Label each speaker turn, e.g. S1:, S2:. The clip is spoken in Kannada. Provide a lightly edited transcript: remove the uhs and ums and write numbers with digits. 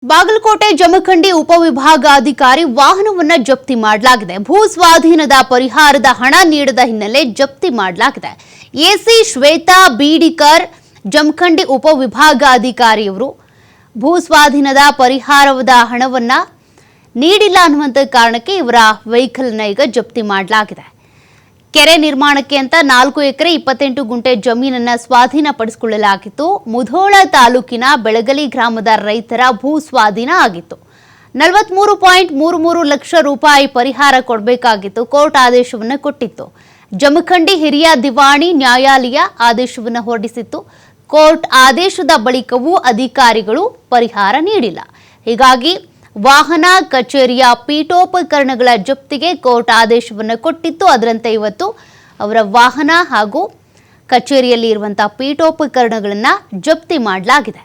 S1: ಬಾಗಲಕೋಟೆ ಜಮಖಂಡಿ ಉಪವಿಭಾಗಾಧಿಕಾರಿ ವಾಹನವನ್ನು ಜಪ್ತಿ ಮಾಡಲಾಗಿದೆ. ಭೂ ಸ್ವಾಧೀನದ ಪರಿಹಾರದ ಹಣ ನೀಡದ ಹಿನ್ನೆಲೆ ಜಪ್ತಿ ಮಾಡಲಾಗಿದೆ. ಎಸಿ ಶ್ವೇತಾ ಬೀಡಿಕರ್ ಜಮಖಂಡಿ ಉಪವಿಭಾಗಾಧಿಕಾರಿಯವರು ಭೂ ಸ್ವಾಧೀನದ ಪರಿಹಾರದ ಹಣವನ್ನ ನೀಡಿಲ್ಲ ಅನ್ನುವಂತ ಕಾರಣಕ್ಕೆ ಇವರ ವೆಹಿಕಲ್ ನ ಈಗ ಜಪ್ತಿ ಮಾಡಲಾಗಿದೆ. ಕೆರೆ ನಿರ್ಮಾಣಕ್ಕೆ ಅಂತ 4 ಎಕರೆ 28 ಗುಂಟೆ ಜಮೀನನ್ನ ಸ್ವಾಧೀನಪಡಿಸಿಕೊಳ್ಳಲಾಗಿತ್ತು. ಮುಧೋಳ ತಾಲೂಕಿನ ಬೆಳಗಲಿ ಗ್ರಾಮದ ರೈತರ ಭೂ ಸ್ವಾಧೀನ ಆಗಿತ್ತು. 43.33 ಲಕ್ಷ ರೂಪಾಯಿ ಪರಿಹಾರ ಕೊಡಬೇಕಾಗಿತ್ತು. ಕೋರ್ಟ್ ಆದೇಶವನ್ನು ಕೊಟ್ಟಿತ್ತು. ಜಮಖಂಡಿ ಹಿರಿಯ ದಿವಾಣಿ ನ್ಯಾಯಾಲಯ ಆದೇಶವನ್ನು ಹೊರಡಿಸಿತ್ತು. ಕೋರ್ಟ್ ಆದೇಶದ ಬಳಿಕವೂ ಅಧಿಕಾರಿಗಳು ಪರಿಹಾರ ನೀಡಿಲ್ಲ. ಹೀಗಾಗಿ ವಾಹನ ಕಚೇರಿಯ ಪೀಠೋಪಕರಣಗಳ ಜಪ್ತಿಗೆ ಕೋರ್ಟ್ ಆದೇಶವನ್ನು ಕೊಟ್ಟಿತ್ತು. ಅದರಂತೆ ಇವತ್ತು ಅವರ ವಾಹನ ಹಾಗೂ ಕಚೇರಿಯಲ್ಲಿ ಇರುವಂತಹ ಪೀಠೋಪಕರಣಗಳನ್ನು ಜಪ್ತಿ ಮಾಡಲಾಗಿದೆ.